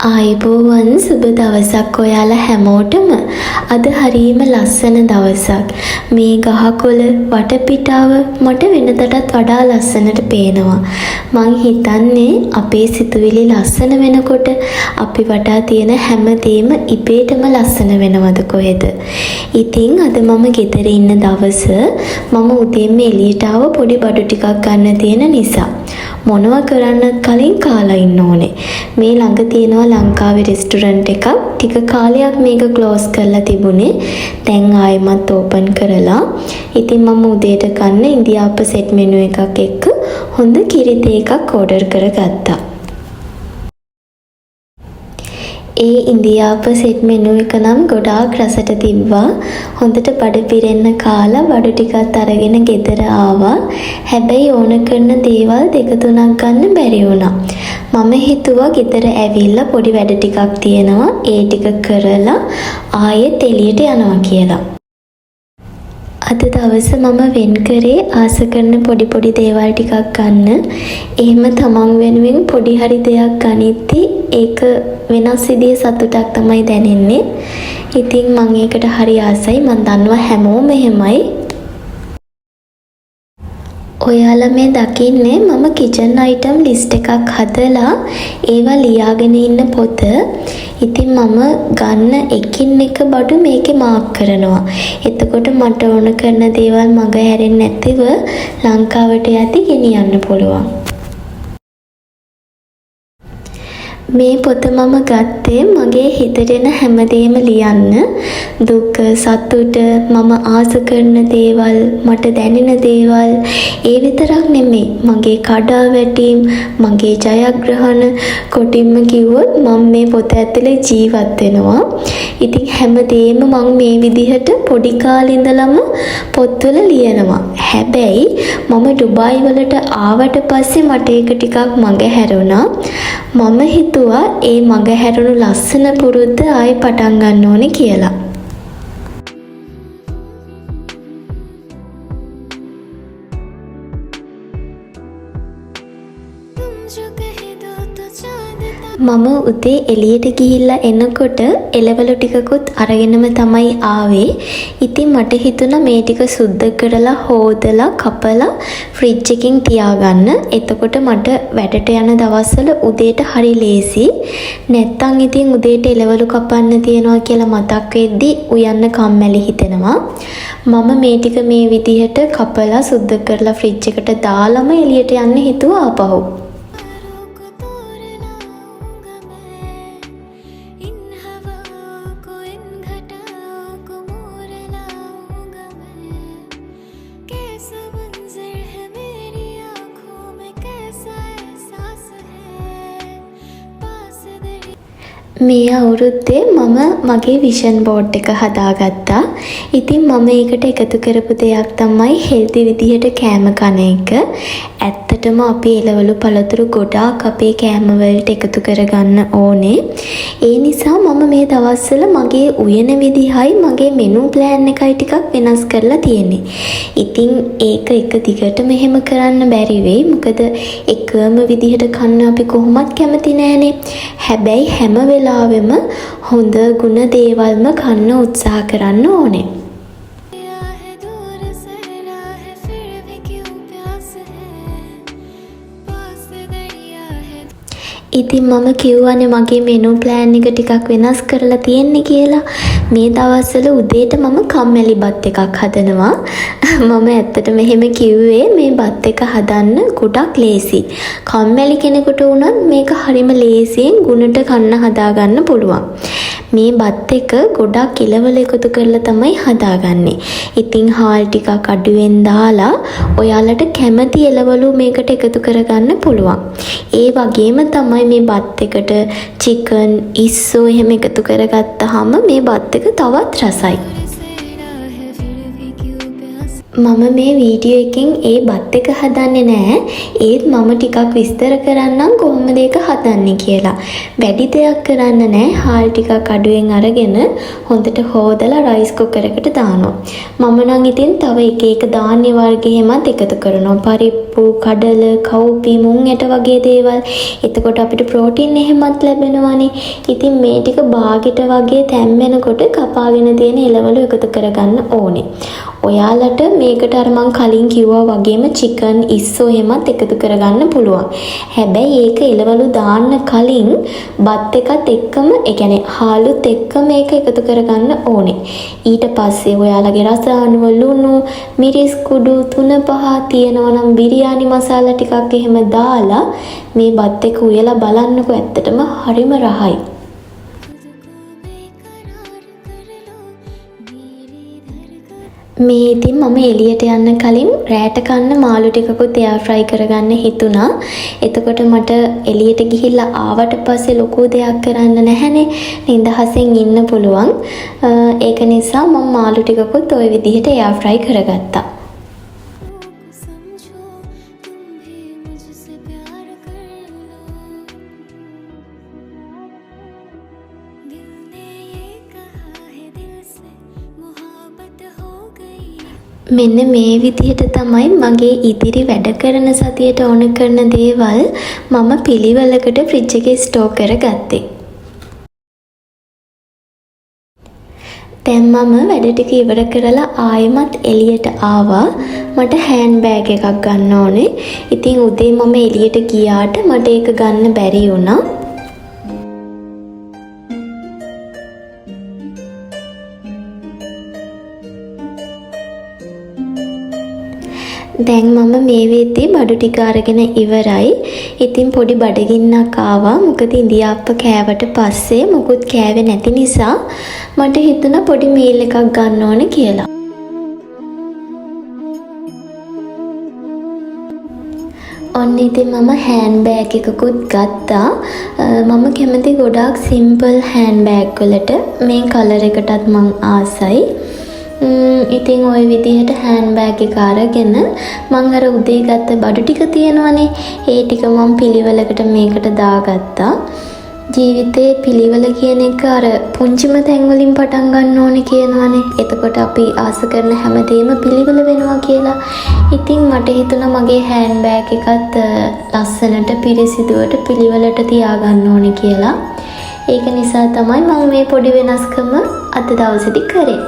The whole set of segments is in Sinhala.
ආයුබෝවන් සුබ දවසක් ඔයාලා හැමෝටම. අද හරියම ලස්සන දවසක්. මේ ගහකොළ වටපිටාව මට වෙනදටත් වඩා ලස්සනට පේනවා. මං හිතන්නේ අපේ සිතුවිලි ලස්සන වෙනකොට අපි වටා තියෙන හැමදේම ඉබේටම ලස්සන වෙනවද කොහෙද? ඉතින් අද මම ගෙදර ඉන්න දවස මම උදේම එළියට ආව පොඩි බඩු ටිකක් ගන්න තියෙන නිසා. මොනවා කරන්නත් කලින් කාලා ඉන්න ඕනේ. මේ ළඟ තියෙනවා ලංකාවේ රෙස්ටුරන්ට් එකක්. ටික කාලයක් මේක ක්ලෝස් කරලා තිබුණේ. දැන් ආයෙමත් ඕපන් කරලා. ඉතින් මම උදේට ගන්න ඉන්දියාප්ප සෙට් මෙනු එකක් එක්ක හොඳ කිරි තේ එකක් ඕඩර් කරගත්තා. ඒ ඉන්දියාප්ප සෙට් මෙනු එක නම් ගොඩාක් රසට තිබ්බා. හොඳට බඩ පිරෙන්න කාලා බඩු ටිකත් අරගෙන ගෙදර ආවා. හැබැයි ඕන කරන දේවල් දෙක තුනක් ගන්න බැරි වුණා. මම හිතුවා ගෙදර ඇවිල්ලා පොඩි වැඩ ටිකක් තියෙනවා. ඒ ටික කරලා ආයෙත් එළියට යනවා කියලා. අද දවස මම වෙන් කරේ ආස කරන පොඩි දේවල් ටිකක් ගන්න. එහෙම තමන් වෙනුවෙන් පොඩි හරි දෙයක් ගනිද්දි ඒක වෙනස් විදිහේ සතුටක් තමයි දැනෙන්නේ. ඉතින් මම ඒකට හරි ආසයි. මම දන්නවා හැමෝම එහෙමයි. ඔයාලා මේ දකින්නේ මම කිචන් අයිටම් ලිස්ට් එකක් හදලා ඒවා ලියාගෙන ඉන්න පොත. ඉතින් මම ගන්න එකින් එක බඩු මේකේ මාක් කරනවා. එතකොට මට ඕන කරන දේවල් මග හැරෙන්නේ නැතිව ලංකාවට යති ගෙනියන්න පුළුවන්. මේ පොත මම ගත්තේ මගේ හිතට එන හැමදේම ලියන්න. දුක, සතුට, මම ආස කරන දේවල්, මට දැනෙන දේවල් ඒ විතරක් නෙමෙයි. මගේ කඩාවැටීම්, මගේ ජයග්‍රහණ, කොටින්ම කිව්වොත් මම මේ පොත ඇතුලේ ජීවත් වෙනවා. ඉතින් හැමදේම මම මේ විදිහට පොඩි කාලේ ඉඳලම පොත්වල ලියනවා. හැබැයි මම ඩුබායි වලට ආවට පස්සේ මට ඒක ටිකක් මග හැරුණා. මම හිතුවා ඒ මග හැරුණු ලස්සන පුරුද්ද ආයෙ පටන් ගන්න ඕනේ කියලා. මම උදේ එළියට ගිහිල්ලා එනකොට එළවලු ටිකකුත් අරගෙනම තමයි ආවේ. ඉතින් මට හිතුණා මේ ටික සුද්ධ කරලා හොදලා කපලා ෆ්‍රිජ් එකකින් තියාගන්න. එතකොට මට වැඩට යන දවස්වල උදේට හරි ලේසි. නැත්තම් ඉතින් උදේට එළවලු කපන්න තියනවා කියලා මතක් වෙද්දි උයන්න කම්මැලි හිතෙනවා. මම මේ ටික මේ විදිහට කපලා සුද්ධ කරලා ෆ්‍රිජ් එකට දාලම එළියට යන්න හිතුවා ආපහු. මේ අවුරුද්දේ මම මගේ විෂන් බෝඩ් එක හදාගත්තා. ඉතින් මම ඒකට එකතු කරපු දෙයක් තමයි හෙල්දි විදිහට කෑම කන එක. ඇත්තටම අපි එළවලු පළතුරු ගොඩාක් අපේ කෑම වලට එකතු කරගන්න ඕනේ. ඒ නිසා මම මේ දවස්වල මගේ උයන විදිහයි මගේ මෙනු ප්ලෑන් එකයි ටිකක් වෙනස් කරලා තියෙන්නේ. ඉතින් ඒක එක දිගට මෙහෙම කරන්න බැරි වෙයි. මොකද එකම විදිහට කන්න අපි කොහොමත් කැමති නෑනේ. හැබැයි හැම වෙලාවෙම හොඳ ගුණ දේවල්ම කන්න උත්සාහ කරන්න ඕනේ. ඉතින් මම කිව්වනේ මගේ මෙනු ප්ලෑන් එක ටිකක් වෙනස් කරලා තියෙන්නේ කියලා. මේ දවස්වල උදේට මම කම්මැලි බත් එකක් හදනවා. මම ඇත්තට මෙහෙම කිව්වේ මේ බත් එක හදන්න ගොඩක් ලේසි. කම්මැලි කෙනෙකුට වුණත් මේක හරිම ලේසියෙන් ගුණට කන්න හදාගන්න පුළුවන්. මේ බත් එක ගොඩක් එළවලු එකතු කරලා තමයි හදාගන්නේ. ඉතින් හාල් ටිකක් අඩුවෙන් දාලා ඔයාලට කැමති එළවලු මේකට එකතු කරගන්න පුළුවන්. ඒ වගේම තමයි මේ බත් එකට චිකන්, ඉස්සෝ එහෙම එකතු කරගත්තාම මේ බත් එක තවත් රසයි. මම මේ වීඩියෝ එකෙන් ඒ බත් එක හදන්නේ නැහැ. ඒත් මම ටිකක් විස්තර කරන්නම් කොහොමද ඒක හදන්නේ කියලා. වැඩි දෙයක් කරන්න නැහැ. හාල් ටිකක් අඩුවෙන් අරගෙන හොඳට හොදලා රයිස් කුකර් එකට දානවා. මම නම් ඉතින් තව එක එක ධාන්‍ය වර්ග එහෙමත් එකතු කරනවා. පරිප්පු, කඩල, කව්පි, මුං ඇට වගේ දේවල්. එතකොට අපිට ප්‍රෝටීන් එහෙමත් ලැබෙනවානේ. ඉතින් මේ ටික බාගෙට වගේ තැම්බෙනකොට කපාගෙන තියෙන එළවලු එකතු කරගන්න ඕනේ. ඔයාලට මේකට අර මං කලින් කිව්වා වගේම චිකන් ඉස්සෝ එහෙමත් එකතු කරගන්න පුළුවන්. හැබැයි ඒක එළවලු දාන්න කලින් බත් එකත් එක්කම ඒ කියන්නේ හාලුත් එක්ක මේක එකතු කරගන්න ඕනේ. ඊට පස්සේ ඔයාලගේ රස අනුව ලුණු, මිරිස් කුඩු 3-5 තියෙනවා නම් බිරියානි මසාලා ටිකක් එහෙම දාලා මේ බත් එක උයලා බලන්නකො ඇත්තටම හරිම රහයි. මේ ඉතින් මම එළියට යන්න කලින් රෑට කන්න මාළු ටිකකුත් එයාර් ෆ්‍රයි කරගන්න හිතුණා. එතකොට මට එළියට ගිහිල්ලා ආවට පස්සේ ලොකු දෙයක් කරන්න නැහැනේ. නිදහසෙන් ඉන්න පුළුවන්. ඒක නිසා මම මාළු ටිකකුත් ওই විදිහට එයාර් ෆ්‍රයි කරගත්තා. මෙන්න මේ විදිහට තමයි මගේ ඉදිරි වැඩ කරන සතියට ඕන කරන දේවල් මම පිළිවෙලකට ෆ්‍රිජ් එකේ ස්ටෝර් කරගත්තේ. දැන් මම වැඩ ටික ඉවර කරලා ආයෙමත් එළියට ආවා. මට හෑන්ඩ් බෑග් එකක් ගන්න ඕනේ. ඉතින් උදේ මම එළියට ගියාට මට ඒක ගන්න බැරි වුණා. දැන් මම මේ වෙද්දී බඩු ටික අරගෙන ඉවරයි. ඉතින් පොඩි බඩගින්නක් ආවා. මොකද ඉඳිආප්ප කෑවට පස්සේ මොකුත් කෑවේ නැති නිසා මට හිතුණා පොඩි මීල් එකක් ගන්න ඕන කියලා. ඔන්න ඉතින් මම හෑන්ඩ් බෑග් එකකුත් ගත්තා. මම කැමති ගොඩාක් සිම්පල් හෑන්ඩ් බෑග් වලට. මේ කලර් එකටත් මං ආසයි. ඉතින් ওই විදිහට හෑන්ඩ් බෑග් එක අරගෙන මං අර උදේ ගත්ත බඩු ටික තියෙනවනේ ඒ ටික මං පිළිවෙලකට මේකට දාගත්තා. ජීවිතේ පිළිවෙල කියන එක අර පුංචිම තැන් වලින් පටන් ගන්න ඕනේ කියනවනේ. එතකොට අපි ආස කරන හැමදේම පිළිවෙල වෙනවා කියලා. ඉතින් මට හිතුණා මගේ හෑන්ඩ් බෑග් එකත් ලස්සනට පිරිසිදුවට පිළිවෙලට තියාගන්න ඕනේ කියලා. ඒක නිසා තමයි මම මේ පොඩි වෙනස්කම අද දවසේදී කරේ.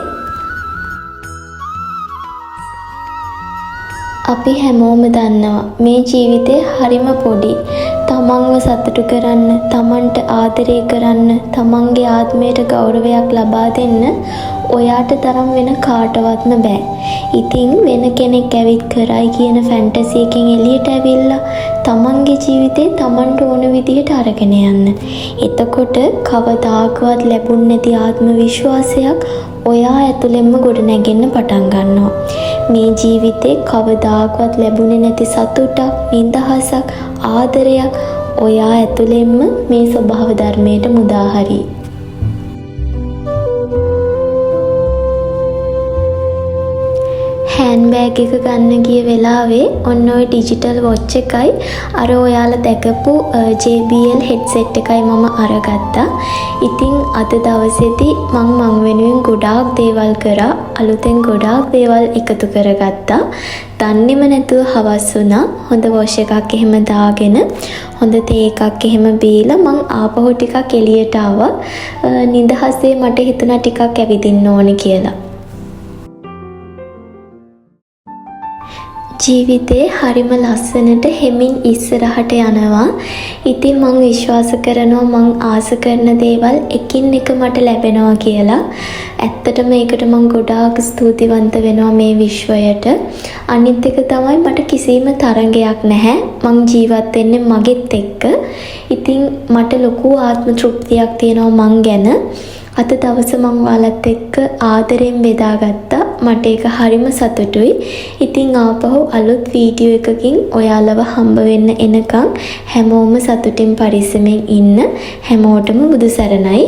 අපි හැමෝම දන්නවා මේ ජීවිතේ හරිම පොඩි. තමන්ව සතුටු කරන්න, තමන්ට ආදරය කරන්න, තමන්ගේ ආත්මයට ගෞරවයක් ලබා දෙන්න ඔයාට තරම් වෙන කාටවත්ම බෑ. ඉතින් වෙන කෙනෙක් ඇවිත් කරයි කියන ෆැන්ටසි එකෙන් එළියට ඇවිල්ලා තමන්ගේ ජීවිතේ තමන්ට ඕන විදිහට අරගෙන යන්න. එතකොට කවදාකවත් ලැබුණ නැති ආත්ම විශ්වාසයක් ඔයා ඇතුළෙන්ම ගොඩනැගෙන්න පටන් ගන්නවා. මේ ජීවිතේ කවදාකවත් ලැබුණේ නැති සතුටක්, නිදහසක්, ආදරයක් ඔයා ඇතුළෙන්ම මේ ස්වභාව ධර්මයට මුදා හරි. හෑන්ඩ් බෑග් එක ගන්න ගිය වෙලාවේ ඔන්න ඔය ඩිජිටල් වොච් එකයි අර ඔයාලා දැකපු JBL හෙඩ්සෙට් එකයි මම අරගත්තා. ඉතින් අද දවසේදී මං වෙනුවෙන් ගොඩාක් දේවල් කරා. අලුතෙන් ගොඩාක් දේවල් එකතු කරගත්තා. දන්නේම නැතුව හවස් වුණා. හොඳ වොෂ් එකක් එහෙම දාගෙන හොඳ තේ එකක් එහෙම බීලා මං ආපහු ටිකක් එළියට ආවා. නිදහසේ මට හිතුණා ටිකක් ඇවිදින්න ඕනේ කියලා. ජීවිතේ හරිම ලස්සනට හෙමින් ඉස්සරහට යනවා. ඉතින් මං විශ්වාස කරනවා මං ආස කරන දේවල් එකින් එක මට ලැබෙනවා කියලා. ඇත්තටම ඒකට මං ගොඩාක් ස්තුතිවන්ත වෙනවා මේ විශ්වයට. අනිත් එක තමයි මට කිසිම තරංගයක් නැහැ. මං ජීවත් වෙන්නේ මගෙත් එක්ක. ඉතින් මට ලොකු ආත්ම තෘප්තියක් තියෙනවා මං ගැන. අද දවස මං ඔයාලත් එක්ක ආදරෙන් බෙදාගත්තා. මට ඒක හරිම සතුටුයි. ඉතින් ආපහු අලුත් වීඩියෝ එකකින් ඔයාලව හම්බ වෙන්න එනකන් හැමෝම සතුටින් පරිස්සමෙන් ඉන්න. හැමෝටම බුදු සරණයි.